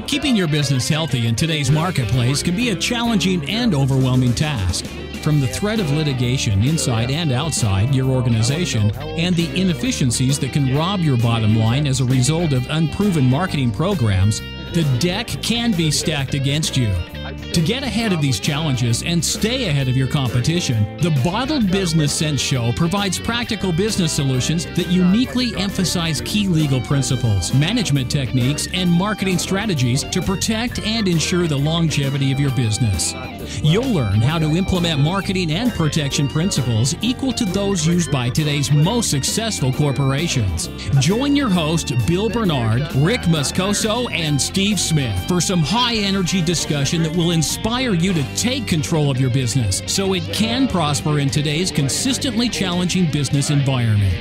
Keeping your business healthy in today's marketplace can be a challenging and overwhelming task. From the threat of litigation inside and outside your organization and the inefficiencies that can rob your bottom line as a result of unproven marketing programs, the deck can be stacked against you. To get ahead of these challenges and stay ahead of your competition, the Bottled Business Sense Show provides practical business solutions that uniquely emphasize key legal principles, management techniques, and marketing strategies to protect and ensure the longevity of your business. You'll learn how to implement marketing and protection principles equal to those used by today's most successful corporations. Join your host, Bill Bernard, Rick Moscoso, and Steve Smith for some high-energy discussion that will inspire you to take control of your business so it can prosper in today's consistently challenging business environment.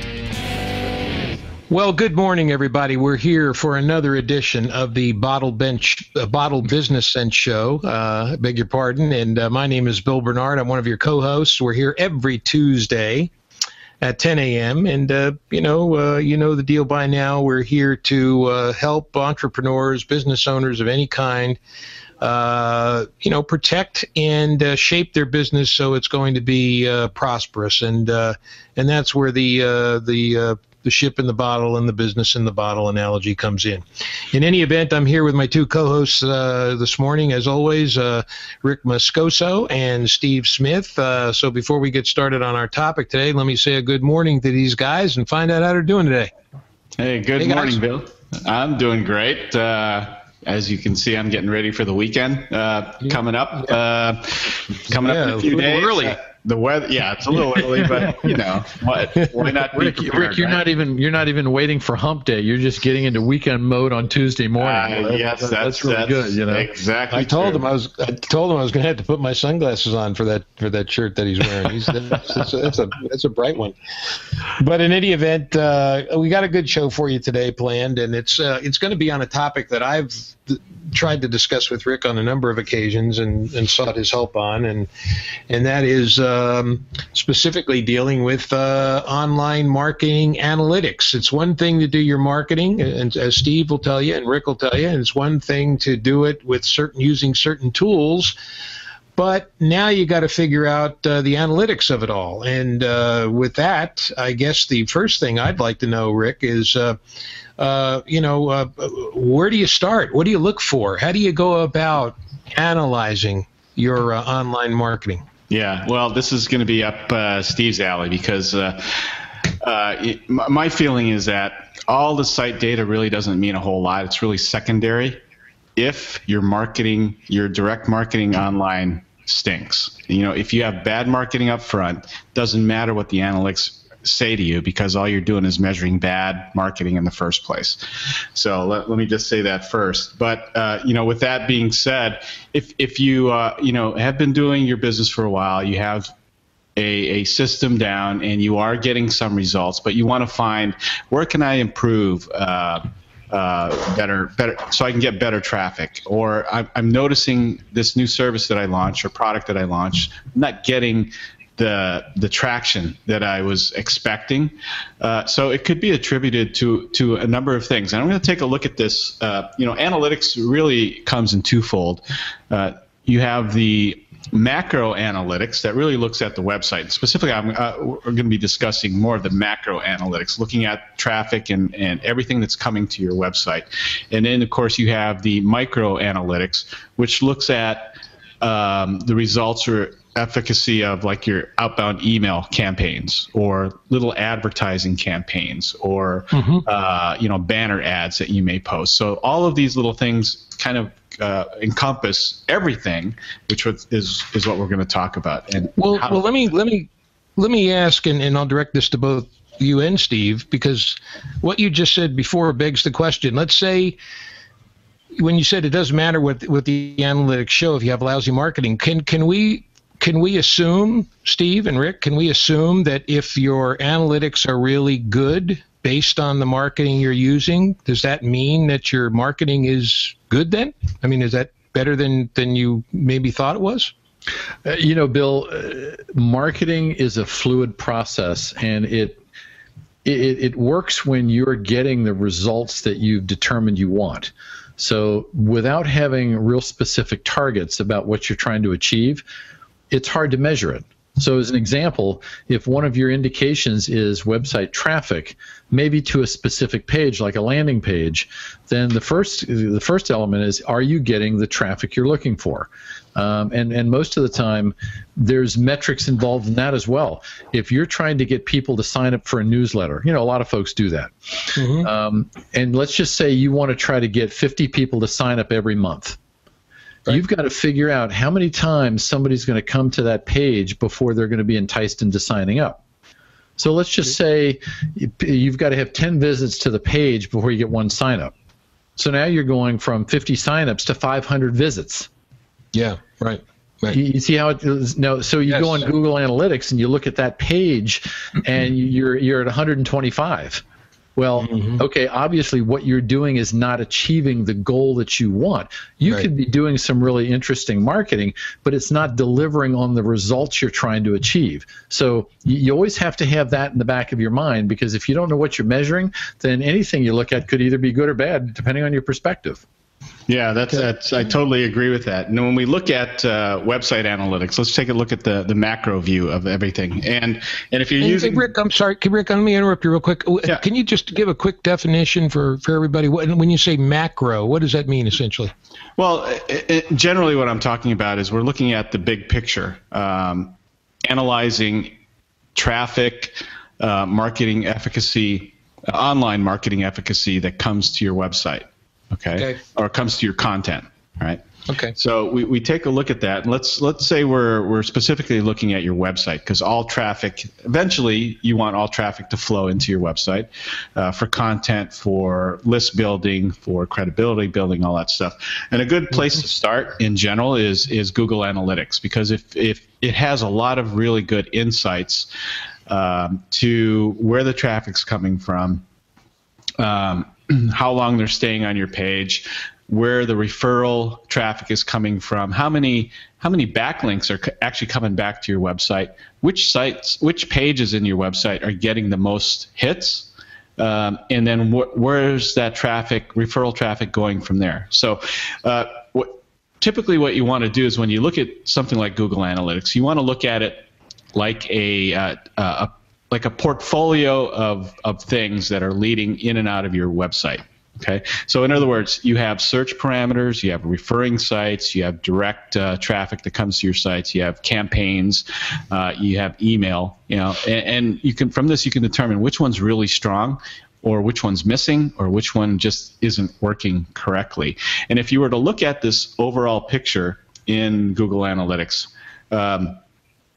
Well, good morning, everybody. We're here for another edition of the Bottled Business Sense Show. I beg your pardon. And my name is Bill Bernard. I'm one of your co-hosts. We're here every Tuesday at 10 a.m. And, you know the deal by now. We're here to help entrepreneurs, business owners of any kind, protect and shape their business so it's going to be prosperous. And that's where the ship in the bottle and the business in the bottle analogy comes in. In any event, I'm here with my two co-hosts this morning, as always, Rick Moscoso and Steve Smith. So before we get started on our topic today, let me say a good morning to these guys and find out how they're doing today. Hey, good morning, Bill. I'm doing great. As you can see, I'm getting ready for the weekend coming up. Coming up in a few days. Early. The weather, yeah, it's a little early, but you know what? Why not? Rick, you're not even waiting for Hump Day. You're just getting into weekend mode on Tuesday morning. Yes, that's really good. You know, exactly. I told him I was going to have to put my sunglasses on for that shirt that he's wearing. That's a bright one. But in any event, we got a good show for you today planned, and it's going to be on a topic that I've tried to discuss with Rick on a number of occasions and sought his help on, and that is specifically dealing with online marketing analytics. It's one thing to do your marketing, and as Steve will tell you and Rick will tell you, and it's one thing to do it with using certain tools, but now you got to figure out the analytics of it all. And with that, I guess the first thing I'd like to know, Rick, is where do you start? What do you look for? How do you go about analyzing your online marketing? Yeah, well, this is going to be up Steve's alley because my feeling is that all the site data really doesn't mean a whole lot. It's really secondary if your direct marketing online stinks. You know, if you have bad marketing up front, doesn't matter what the analytics say to you because all you're doing is measuring bad marketing in the first place. So let me just say that first. But with that being said, if you have been doing your business for a while, you have a system down and you are getting some results, but you want to find where can I improve better so I can get better traffic, or I'm noticing this new service that I launched or product that I launched, I'm not getting the traction that I was expecting. So it could be attributed to a number of things. And I'm going to take a look at this. Analytics really comes in twofold. You have the macro analytics that really looks at the website. Specifically, we're going to be discussing more of the macro analytics, looking at traffic and everything that's coming to your website. And then, of course, you have the micro analytics, which looks at the results or efficacy of like your outbound email campaigns or little advertising campaigns or banner ads that you may post. So all of these little things kind of encompass everything, which is what we're going to talk about. And let me ask, and I'll direct this to both you and Steve, because what you just said before begs the question. Let's say, when you said it doesn't matter what the analytics show if you have lousy marketing, can we assume, Steve and Rick, can we assume that if your analytics are really good based on the marketing you're using, does that mean that your marketing is good then? I mean, is that better than you maybe thought it was? Bill, marketing is a fluid process, and it works when you're getting the results that you've determined you want. So without having real specific targets about what you're trying to achieve, it's hard to measure it. So as an example, if one of your indications is website traffic, maybe to a specific page like a landing page, then the first element is, are you getting the traffic you're looking for? And most of the time, there's metrics involved in that as well. If you're trying to get people to sign up for a newsletter, a lot of folks do that. And let's just say you want to try to get 50 people to sign up every month. Right. You've got to figure out how many times somebody's going to come to that page before they're going to be enticed into signing up. So let's just say you've got to have 10 visits to the page before you get one sign up. So now you're going from 50 signups to 500 visits. Yeah, right. You see how it is? No, so you go on Google Analytics and you look at that page and you're at 125. Well, okay, obviously what you're doing is not achieving the goal that you want. You could be doing some really interesting marketing, but it's not delivering on the results you're trying to achieve. So you always have to have that in the back of your mind, because if you don't know what you're measuring, then anything you look at could either be good or bad, depending on your perspective. Yeah, that's I totally agree with that. And when we look at website analytics, let's take a look at the macro view of everything. And if you're using Rick, I'm sorry, Rick, let me interrupt you real quick. Yeah. Can you just give a quick definition for everybody? When you say macro, what does that mean essentially? Well, generally what I'm talking about is we're looking at the big picture, analyzing traffic, marketing efficacy, online marketing efficacy that comes to your website. Okay. Or comes to your content, right? Okay. So we take a look at that. And let's say we're specifically looking at your website, because all traffic, eventually you want all traffic to flow into your website for content, for list building, for credibility building, all that stuff. And a good place to start in general is Google Analytics, because if it has a lot of really good insights to where the traffic's coming from, how long they're staying on your page, where the referral traffic is coming from, how many backlinks are actually coming back to your website, which pages in your website are getting the most hits, and then where's that referral traffic going from there. So typically what you want to do is, when you look at something like Google Analytics, you want to look at it like a portfolio of things that are leading in and out of your website. Okay, so in other words, you have search parameters, you have referring sites, you have direct traffic that comes to your sites, you have campaigns, you have email, and you can, from this you can determine which one's really strong, or which one's missing, or which one just isn't working correctly. And if you were to look at this overall picture in Google Analytics, and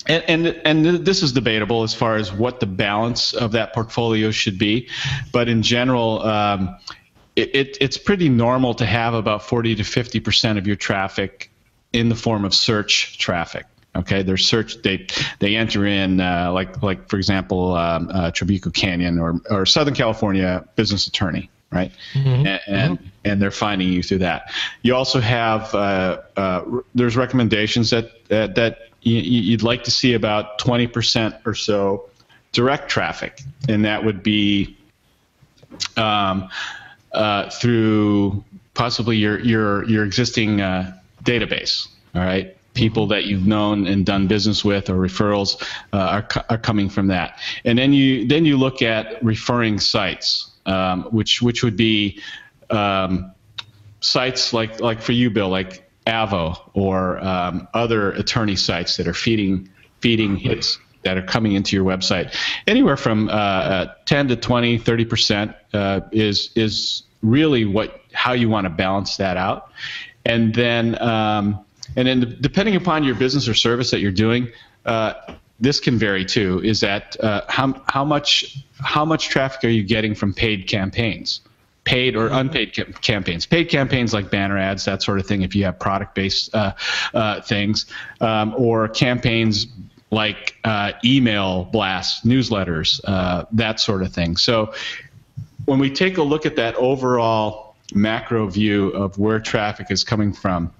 this is debatable as far as what the balance of that portfolio should be, but in general, it's pretty normal to have about 40 to 50% of your traffic in the form of search traffic. Okay, their search, they enter in like for example, Trabuco Canyon or Southern California business attorney, right? And they're finding you through that. You also have there's recommendations that you'd like to see about 20% or so direct traffic, and that would be through possibly your existing database. All right, people that you've known and done business with, or referrals are coming from that. And then you look at referring sites, which would be sites like for you, Bill, like Avo, or other attorney sites that are feeding hits that are coming into your website. Anywhere from 10 to 20, 30% is really how you want to balance that out. And then depending upon your business or service that you're doing, this can vary too. Is that how much traffic are you getting from paid campaigns? Paid or unpaid campaigns. Paid campaigns like banner ads, that sort of thing, if you have product-based things, or campaigns like email blasts, newsletters, that sort of thing. So when we take a look at that overall macro view of where traffic is coming from,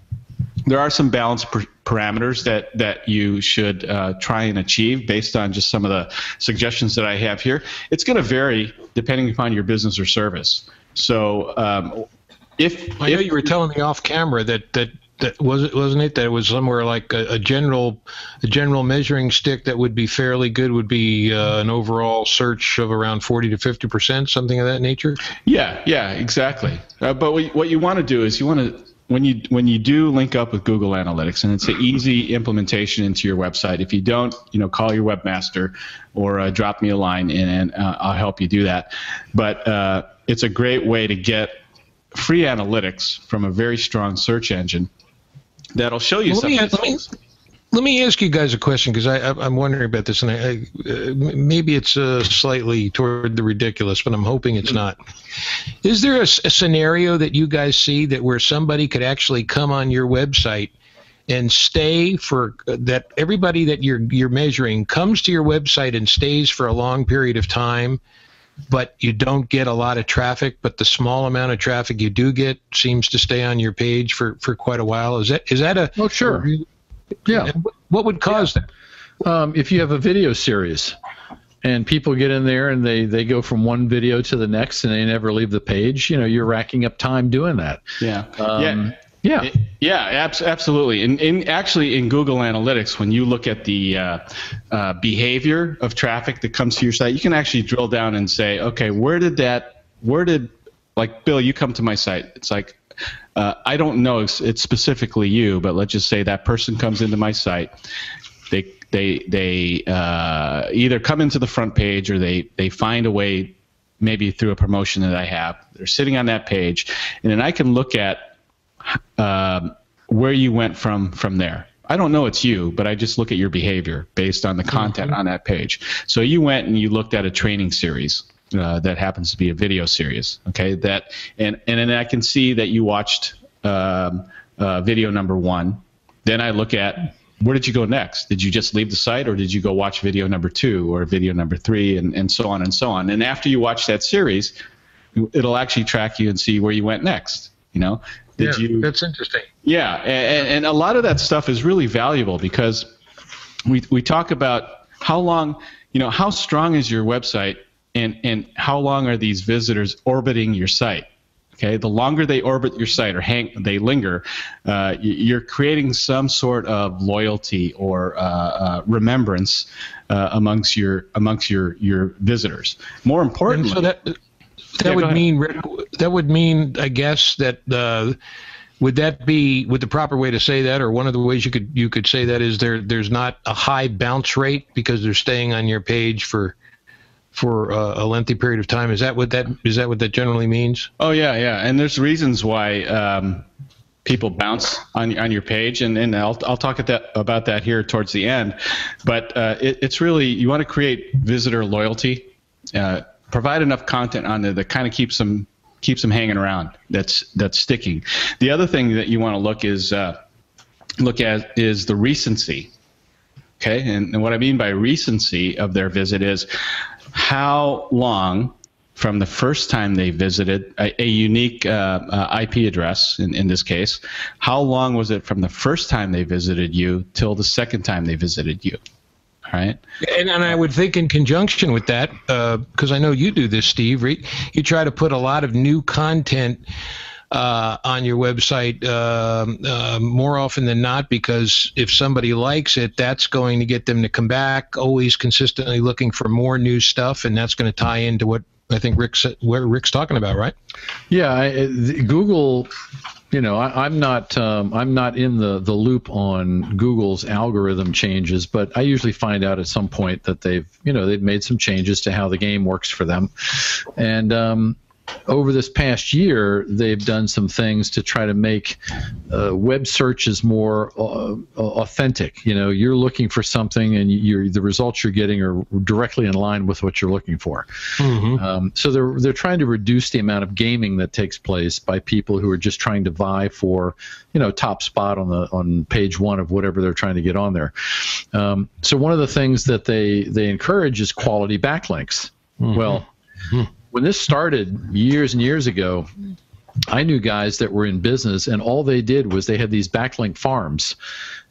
there are some balance parameters that you should try and achieve based on just some of the suggestions that I have here. It's going to vary depending upon your business or service. So I know you were telling me off camera that wasn't it that it was somewhere like a general measuring stick that would be fairly good would be an overall search of around 40 to 50%, something of that nature. Yeah, exactly. But what you want to do is you want to, when you do link up with Google Analytics, and it's an easy implementation into your website. If you don't, call your webmaster or drop me a line and I'll help you do that. But it's a great way to get free analytics from a very strong search engine that'll show you something. Let me ask you guys a question, because I'm wondering about this, and maybe it's slightly toward the ridiculous, but I'm hoping it's not. Is there a scenario that you guys see that where somebody could actually come on your website and stay for that? Everybody that you're measuring comes to your website and stays for a long period of time, but you don't get a lot of traffic, but the small amount of traffic you do get seems to stay on your page for quite a while. Is that a? Oh, sure. Yeah. What would cause that? If you have a video series and people get in there and they go from one video to the next and they never leave the page, you're racking up time doing that. Absolutely. And actually in Google Analytics, when you look at the behavior of traffic that comes to your site, you can actually drill down and say, okay, where did like Bill, you come to my site. It's like, I don't know it's specifically you, but let's just say that person comes into my site. They either come into the front page or they find a way, maybe through a promotion that I have. They're sitting on that page, and then I can look at where you went from there. I don't know it's you, but I just look at your behavior based on the content on that page. So you went and you looked at a training series. That happens to be a video series, okay? And then I can see that you watched video number 1. Then I look at where did you go next? Did you just leave the site, or did you go watch video number 2 or video number 3, and so on and so on? And after you watch that series, it'll actually track you and see where you went next. That's interesting. Yeah, and a lot of that stuff is really valuable, because we talk about how long, how strong is your website. And how long are these visitors orbiting your site? Okay, the longer they orbit your site or they linger, you're creating some sort of loyalty or remembrance amongst your visitors. More importantly, and so that would mean, I guess, that would the proper way to say that, or one of the ways you could say that is there's not a high bounce rate because they're staying on your page for a lengthy period of time. Is that what that generally means? Oh yeah, and there's reasons why people bounce on your page, and I'll talk about that here towards the end. But it's really, you want to create visitor loyalty, provide enough content on there that kind of keeps them hanging around. That's sticking. The other thing that you want to look at is the recency. Okay, and what I mean by recency of their visit is how long from the first time they visited a unique IP address, in this case, how long was it from the first time they visited you till the second time they visited you? All right. And I would think in conjunction with that, because I know you do this, Steve, right? You try to put a lot of new content on your website more often than not, because if somebody likes it, that's going to get them to come back, always consistently looking for more new stuff, and that's going to tie into what I think Rick's talking about, right? Yeah, Google. I'm not in the loop on Google's algorithm changes, but I usually find out at some point that they've made some changes to how the game works for them, and over this past year, they've done some things to try to make web searches more authentic. You're looking for something, and the results you're getting are directly in line with what you're looking for. Mm-hmm. So they're trying to reduce the amount of gaming that takes place by people who are just trying to vie for top spot on page 1 of whatever they're trying to get on there. So one of the things that they encourage is quality backlinks. Mm-hmm. Well. Mm-hmm. When this started years and years ago, I knew guys that were in business, and all they did was they had these backlink farms,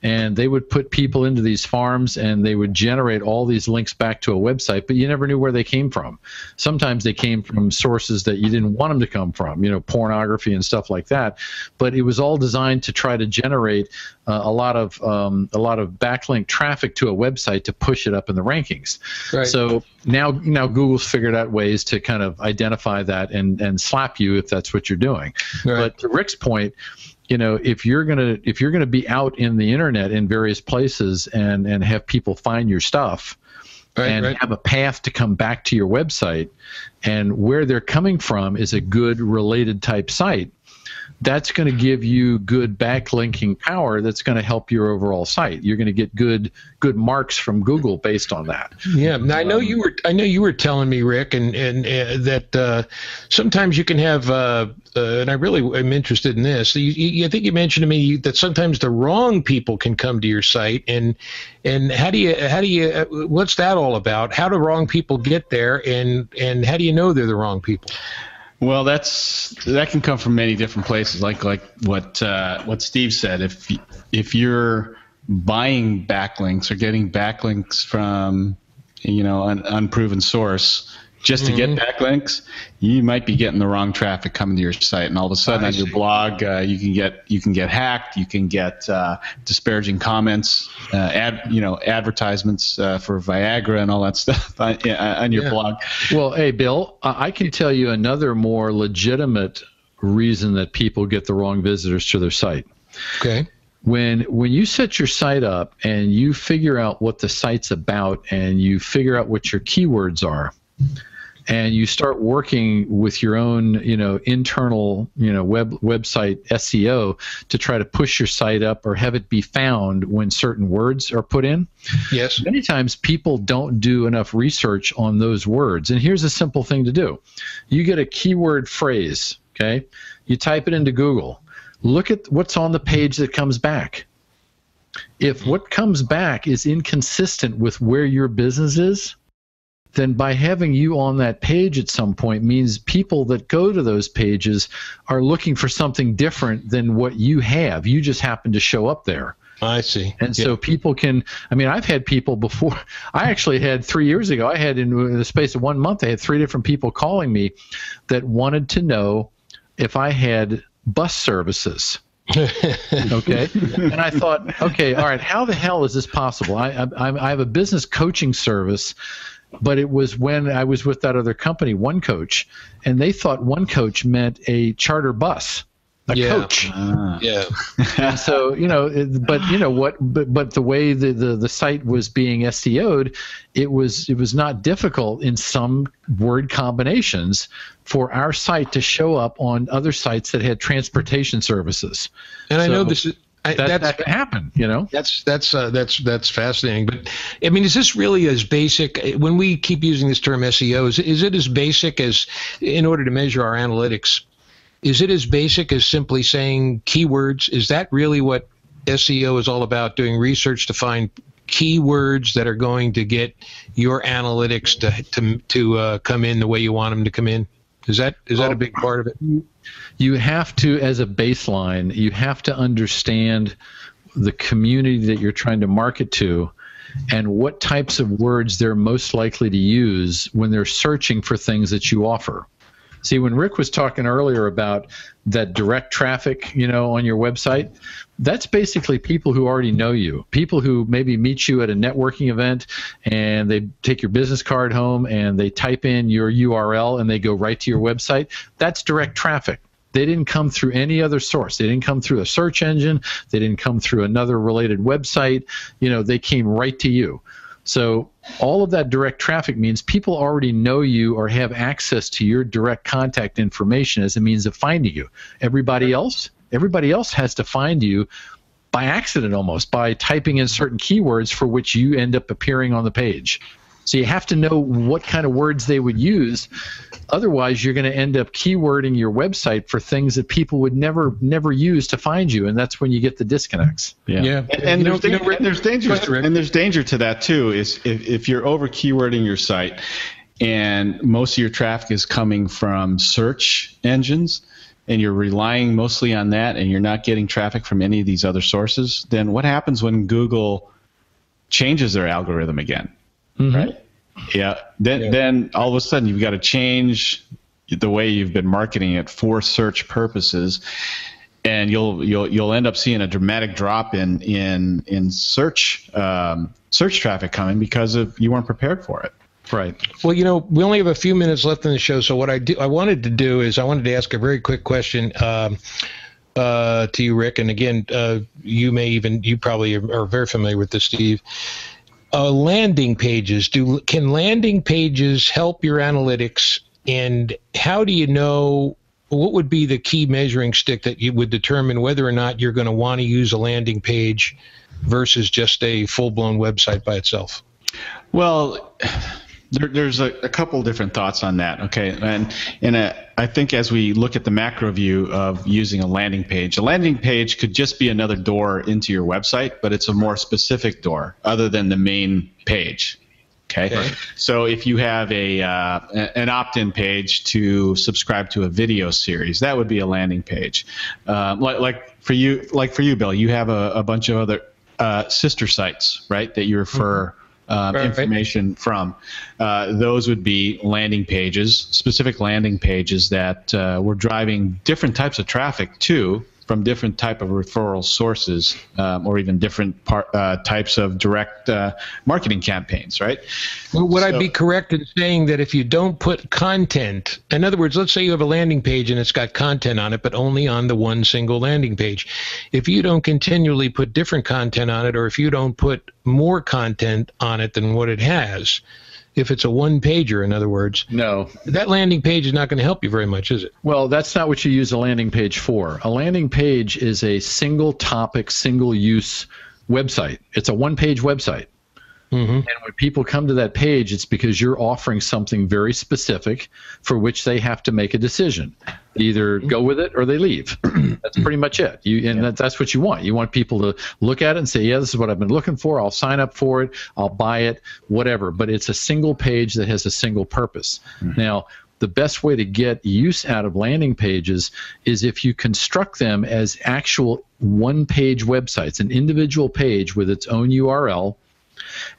and they would put people into these farms, and they would generate all these links back to a website, but you never knew where they came from. Sometimes they came from sources that you didn't want them to come from, pornography and stuff like that. But it was all designed to try to generate a lot of backlink traffic to a website to push it up in the rankings. Right. So now Google's figured out ways to kind of identify that and slap you if that's what you're doing. Right. But to Rick's point, if you're gonna be out in the internet in various places and have people find your stuff, and have a path to come back to your website, and where they're coming from is a good related type site, that's going to give you good backlinking power that's going to help your overall site. You're going to get good marks from Google based on that. Yeah, now, I know you were telling me, Rick, and that sometimes you can have and I really am interested in this. I think you mentioned to me that sometimes the wrong people can come to your site, and how do you what's that all about? How do wrong people get there, and how do you know they're the wrong people? Well, that can come from many different places, like what Steve said. If you're buying backlinks or getting backlinks from an unproven source just to get backlinks, you might be getting the wrong traffic coming to your site, and all of a sudden on your blog you can get hacked. You can get disparaging comments, advertisements for Viagra and all that stuff on your blog. Well, hey, Bill, I can tell you another more legitimate reason that people get the wrong visitors to their site. Okay. When you set your site up and you figure out what the site's about and you figure out what your keywords are, and you start working with your own, internal, website SEO to try to push your site up or have it be found when certain words are put in. Yes. Many times people don't do enough research on those words. And here's a simple thing to do. You get a keyword phrase, okay? You type it into Google. Look at what's on the page that comes back. If what comes back is inconsistent with where your business is, then by having you on that page at some point means people that go to those pages are looking for something different than what you have. You just happen to show up there. I see. And so people can, I've had people before. I actually had 3 years ago, I had in the space of 1 month, I had 3 different people calling me that wanted to know if I had bus services. Okay. And I thought, okay, all right, how the hell is this possible? I have a business coaching service, but it was when I was with that other company, One Coach, and they thought One Coach meant a charter bus, coach. Yeah. And so, but the way the site was being SEO'd, it was not difficult in some word combinations for our site to show up on other sites that had transportation services. And I know this is. That can happen, That's fascinating. But is this really as basic? When we keep using this term SEO, is it as basic as, in order to measure our analytics, is it as basic as simply saying keywords? Is that really what SEO is all about? Doing research to find keywords that are going to get your analytics to come in the way you want them to come in? Is that a big part of it? You have to, as a baseline, you have to understand the community that you're trying to market to and what types of words they're most likely to use when they're searching for things that you offer. See, when Rick was talking earlier about that direct traffic, on your website, that's basically people who already know you, people who maybe meet you at a networking event and they take your business card home and they type in your URL and they go right to your website. That's direct traffic. They didn't come through any other source. They didn't come through a search engine. They didn't come through another related website. They came right to you. So all of that direct traffic means people already know you or have access to your direct contact information as a means of finding you. Everybody else has to find you by accident, almost by typing in certain keywords for which you end up appearing on the page. So you have to know what kind of words they would use. Otherwise, you're going to end up keywording your website for things that people would never use to find you, and that's when you get the disconnects. Yeah. And there's danger to that too. Is if you're over keywording your site, and most of your traffic is coming from search engines, and you're relying mostly on that, and you're not getting traffic from any of these other sources, then what happens when Google changes their algorithm again? Right? Yeah. Then all of a sudden you've got to change the way you've been marketing it for search purposes, and you'll end up seeing a dramatic drop in search traffic coming because you weren't prepared for it. Right. Well, we only have a few minutes left in the show, so what I wanted to ask a very quick question to you, Rick, and again, you probably are very familiar with this, Steve. Landing pages. Can landing pages help your analytics, and how do you know what would be the key measuring stick that you would determine whether or not you're going to want to use a landing page versus just a full-blown website by itself? Well, there's a couple different thoughts on that. Okay, and I think as we look at the macro view of using a landing page could just be another door into your website, but it's a more specific door other than the main page. Okay, right. So if you have an opt-in page to subscribe to a video series, that would be a landing page. Like for you, Bill, you have a bunch of other sister sites, right, that you refer information from. Those would be landing pages, specific landing pages that we're driving different types of traffic to from different type of referral sources, or even different types of direct marketing campaigns, right? Well, would I be correct in saying that if you don't put content, in other words, let's say you have a landing page and it's got content on it, but only on the one single landing page. If you don't continually put different content on it, or if you don't put more content on it than what it has, if it's a one-pager, in other words, no, that landing page is not going to help you very much, is it? Well, that's not what you use a landing page for. A landing page is a single-topic, single-use website. It's a one-page website. Mm-hmm. And when people come to that page, it's because you're offering something very specific for which they have to make a decision. They either go with it or they leave. That's pretty much it. That's what you want. You want people to look at it and say, yeah, this is what I've been looking for. I'll sign up for it. I'll buy it, whatever. But it's a single page that has a single purpose. Mm-hmm. Now, the best way to get use out of landing pages is if you construct them as actual one-page websites, an individual page with its own URL,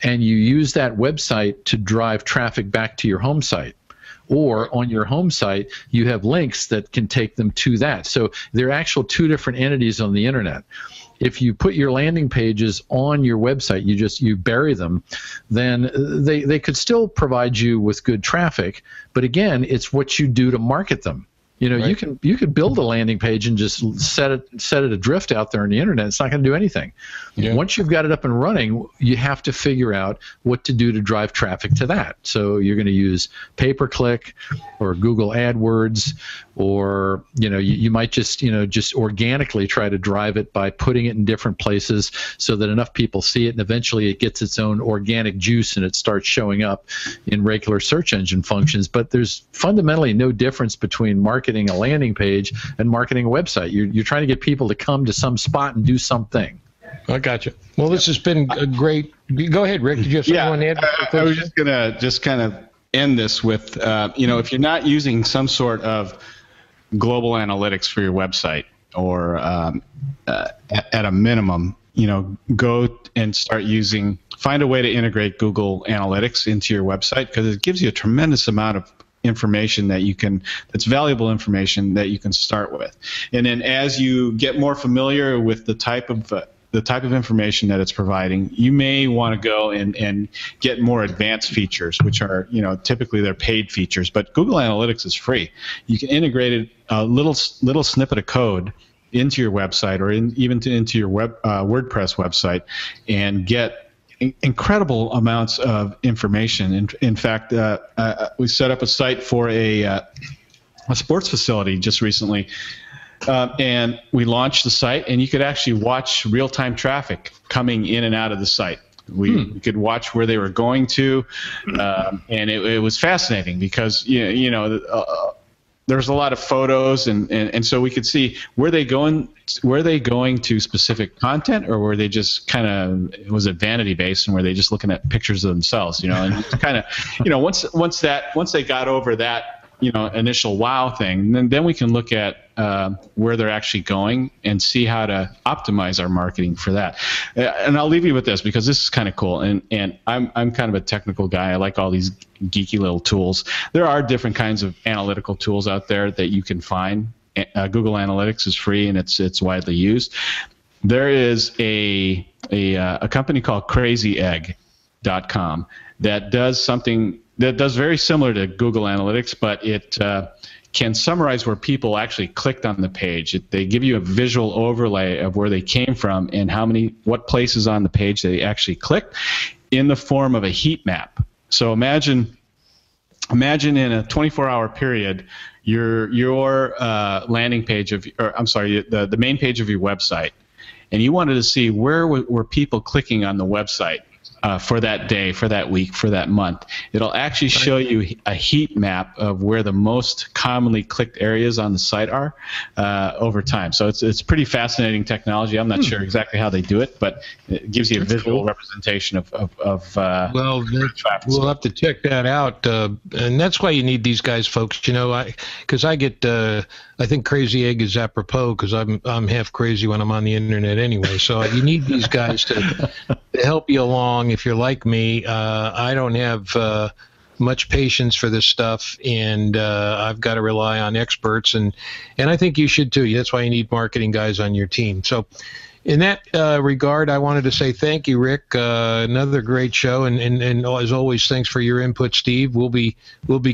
and you use that website to drive traffic back to your home site. Or on your home site, you have links that can take them to that. So they're actual two different entities on the internet. If you put your landing pages on your website, you bury them, then they could still provide you with good traffic. But again, it's what you do to market them. Right. You could build a landing page and just set it adrift out there on the internet. It's not going to do anything. Yeah. Once you've got it up and running, you have to figure out what to do to drive traffic to that. So you're going to use pay-per-click or Google AdWords, or you might just organically try to drive it by putting it in different places so that enough people see it, and eventually it gets its own organic juice and it starts showing up in regular search engine functions. But there's fundamentally no difference between marketing a landing page and marketing a website. You're trying to get people to come to some spot and do something. I got you. Well, this has been a great. Go ahead, Rick. Did you have something to add? I was just gonna kind of end this with, if you're not using some sort of global analytics for your website, or at a minimum, go and find a way to integrate Google Analytics into your website, because it gives you a tremendous amount of information that's valuable information that you can start with. And then as you get more familiar with the type of information that it's providing, you may want to go and get more advanced features, which are, typically they're paid features, but Google Analytics is free. You can integrate a little snippet of code into your website, or into your WordPress website, and get incredible amounts of information. In fact, we set up a site for a sports facility just recently, and we launched the site, and you could actually watch real-time traffic coming in and out of the site. We could watch where they were going to, and it was fascinating because there's a lot of photos, and so we could see, were they going to specific content, or were they just was it vanity based, and were they just looking at pictures of themselves, and kind of, once they got over that, initial wow thing, then we can look at where they're actually going and see how to optimize our marketing for that. And I'll leave you with this because this is kind of cool. And I'm kind of a technical guy. I like all these geeky little tools. There are different kinds of analytical tools out there that you can find. Google Analytics is free and it's widely used. There is a company called CrazyEgg.com that does something that does very similar to Google Analytics, but it can summarize where people actually clicked on the page. They give you a visual overlay of where they came from and what places on the page they actually clicked in the form of a heat map. So imagine in a 24-hour period, your landing page the main page of your website, and you wanted to see where were people clicking on the website for that day, for that week, for that month. It'll actually show you a heat map of where the most commonly clicked areas on the site are over time. So it's pretty fascinating technology. I'm not sure exactly how they do it, but it gives you a visual representation of well, we'll have to check that out. And that's why you need these guys, folks. Because I get I think Crazy Egg is apropos because I'm half crazy when I'm on the internet anyway. So you need these guys to help you along. If you're like me, I don't have much patience for this stuff, and I've got to rely on experts, and I think you should too. That's why you need marketing guys on your team. So in that regard, I wanted to say thank you, Rick. Another great show, and as always, thanks for your input, Steve. We'll be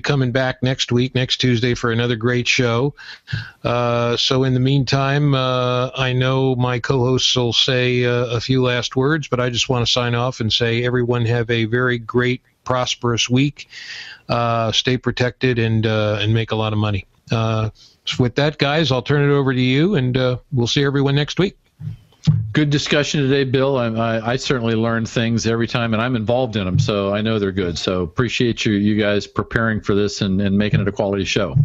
coming back next Tuesday, for another great show. So in the meantime, I know my co-hosts will say a few last words, but I just want to sign off and say everyone have a very great, prosperous week. Stay protected and make a lot of money. So with that, guys, I'll turn it over to you, and we'll see everyone next week. Good discussion today, Bill. I certainly learn things every time, and I'm involved in them, so I know they're good. So appreciate you guys preparing for this and making it a quality show.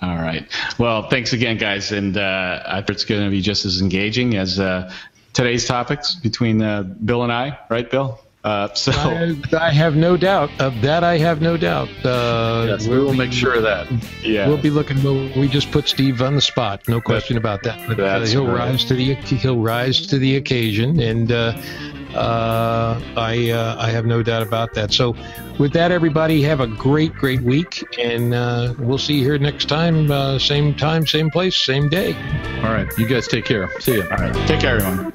All right. Well, thanks again, guys. And I think it's going to be just as engaging as today's topics between Bill and I. Right, Bill? I have no doubt of that. I have no doubt. Yes, we will make sure of that. Yeah, we'll be looking. We just put Steve on the spot, no question about that. But he'll rise to the occasion, and I have no doubt about that. So, with that, everybody, have a great week, and we'll see you here next time, same place, same day. All right, you guys take care. See you. All right, take care, everyone.